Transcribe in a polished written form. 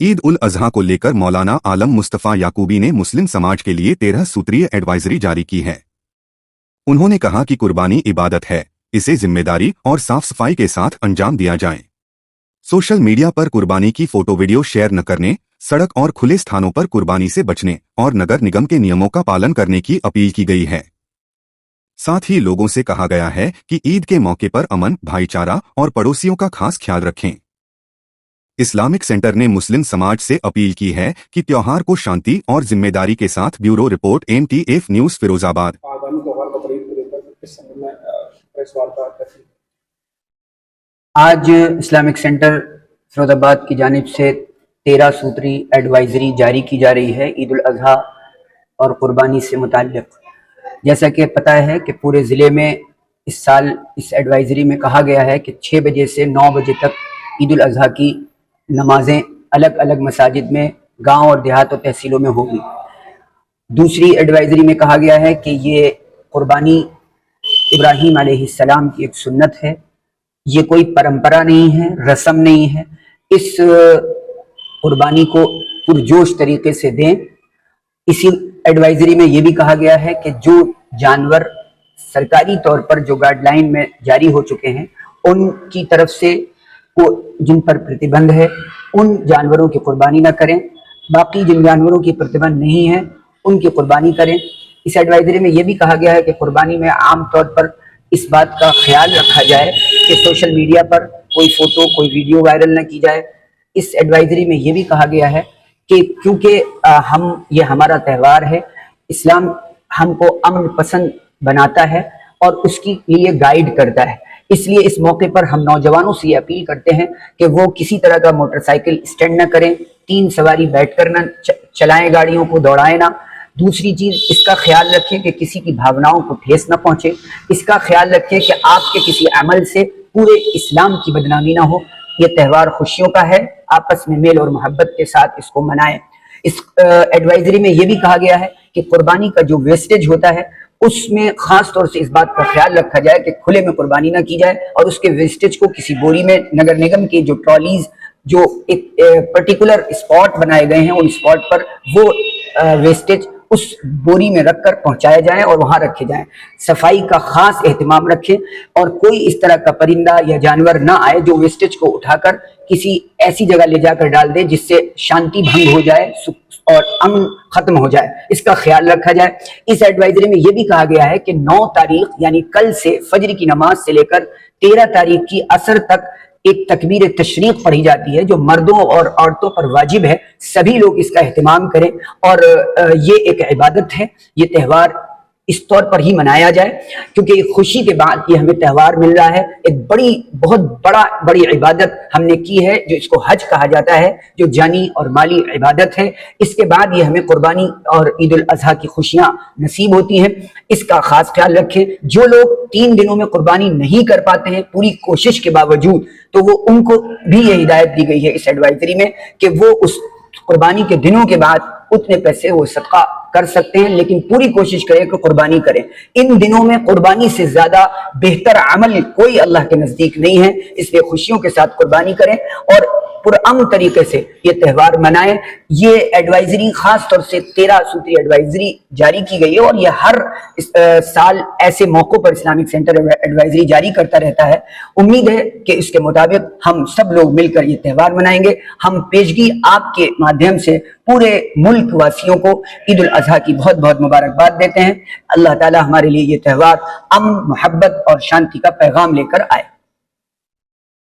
ईद उल अजहा को लेकर मौलाना आलम मुस्तफ़ा याकूबी ने मुस्लिम समाज के लिए 13 सूत्रीय एडवाइजरी जारी की है। उन्होंने कहा कि कुर्बानी इबादत है, इसे जिम्मेदारी और साफ सफाई के साथ अंजाम दिया जाए। सोशल मीडिया पर कुर्बानी की फोटो वीडियो शेयर न करने, सड़क और खुले स्थानों पर कुर्बानी से बचने और नगर निगम के नियमों का पालन करने की अपील की गई है। साथ ही लोगों से कहा गया है कि ईद के मौके पर अमन, भाईचारा और पड़ोसियों का खास ख्याल रखें। इस्लामिक सेंटर ने मुस्लिम समाज से अपील की है कि त्योहार को शांति और जिम्मेदारी के साथ। Bureau report MTF news Firozabad. आज इस्लामिक सेंटर फिरोजाबाद की जानिब से 13 सूत्री एडवाइजरी जारी की जा रही है ईद उल अजहा और कुर्बानी से मुताल्लिक। जैसा कि पता है कि पूरे ज़िले में इस साल इस एडवाइजरी में कहा गया है कि 6 बजे से 9 बजे तक ईद उल अजहा की नमाजें अलग अलग मसाजिद में गांव और देहात और तहसीलों में होगी। दूसरी एडवाइजरी में कहा गया है कि ये कुर्बानी इब्राहीम अलैहिस्सलाम की एक सुन्नत है, ये कोई परंपरा नहीं है, रस्म नहीं है। इस कुर्बानी को पुरजोश तरीके से दें। इसी एडवाइजरी में ये भी कहा गया है कि जो जानवर सरकारी तौर पर जो गाइडलाइन में जारी हो चुके हैं उनकी तरफ से वो जिन पर प्रतिबंध है उन जानवरों की कुर्बानी न करें, बाकी जिन जानवरों की प्रतिबंध नहीं है उनकी कुर्बानी करें। इस एडवाइजरी में ये भी कहा गया है कि कुर्बानी में आम तौर पर इस बात का ख्याल रखा जाए कि सोशल मीडिया पर कोई फोटो कोई वीडियो वायरल न की जाए। इस एडवाइजरी में ये भी कहा गया है कि क्योंकि ये हमारा त्यौहार है, इस्लाम हमको अमन पसंद बनाता है और उसके लिए गाइड करता है, इसलिए इस मौके पर हम नौजवानों से ये अपील करते हैं कि वो किसी तरह का मोटरसाइकिल स्टैंड न करें, 3 सवारी बैठकर न चलाएं, गाड़ियों को दौड़ाएं ना। दूसरी चीज, इसका ख्याल रखें कि किसी की भावनाओं को ठेस न पहुंचे। इसका ख्याल रखें कि आपके किसी अमल से पूरे इस्लाम की बदनामी ना हो। ये त्यौहार खुशियों का है, आपस में मेल और मोहब्बत के साथ इसको मनाएं। इस एडवाइजरी में ये भी कहा गया है कि कुर्बानी का जो वेस्टेज होता है उसमें खास तौर से इस बात का ख्याल रखा जाए कि खुले में कुर्बानी ना की जाए और उसके वेस्टेज को किसी बोरी में नगर निगम की जो ट्रॉलीज जो एक पर्टिकुलर स्पॉट बनाए गए हैं उन स्पॉट पर वो वेस्टेज उस बोरी में रखकर पहुंचाया जाए और वहां रखे जाएं। सफाई का खास एहतमाम रखें और कोई इस तरह का परिंदा या जानवर ना आए जो वेस्टेज को उठाकर किसी ऐसी जगह ले जाकर डाल दे जिससे शांति भंग हो जाए और अमन खत्म हो जाए। इसका ख्याल रखा जाए। इस एडवाइजरी में यह भी कहा गया है कि 9 तारीख यानी कल से फजर की नमाज से लेकर 13 तारीख की असर तक एक तकबीर तशरीक पढ़ी जाती है जो मर्दों और औरतों पर वाजिब है। सभी लोग इसका एहतमाम करें और ये एक इबादत है, ये त्यौहार इस तौर पर ही मनाया जाए क्योंकि खुशी के बाद ये हमें त्यौहार मिल रहा है। एक बहुत बड़ी इबादत हमने की है जो इसको हज कहा जाता है, जो जानी और माली इबादत है। इसके बाद ये हमें कुर्बानी और ईद उल अजहा की खुशियां नसीब होती हैं। इसका खास ख्याल रखें। जो लोग 3 दिनों में कुर्बानी नहीं कर पाते हैं पूरी कोशिश के बावजूद, तो वो उनको भी ये हिदायत दी गई है इस एडवाइजरी में कि वो उस कुर्बानी के दिनों के बाद उतने पैसे वो सदका कर सकते हैं, लेकिन पूरी कोशिश करें कि कुर्बानी करें। इन दिनों में कुर्बानी से ज्यादा बेहतर अमल कोई अल्लाह के नजदीक नहीं है, इसलिए खुशियों के साथ कुर्बानी करें और पुरअमन तरीके से ये त्यौहार मनाएं। ये एडवाइजरी खास तौर से 13 सूत्री एडवाइजरी जारी की गई है और ये हर साल ऐसे मौकों पर इस्लामिक सेंटर एडवाइजरी जारी करता रहता है। उम्मीद है कि इसके मुताबिक हम सब लोग मिलकर ये त्यौहार मनाएंगे। हम पेशगी आपके माध्यम से पूरे मुल्क वासियों को ईद उल अजहा की बहुत बहुत मुबारकबाद देते हैं। अल्लाह ताला हमारे लिए ये त्यौहार अमन, मोहब्बत और शांति का पैगाम लेकर आए।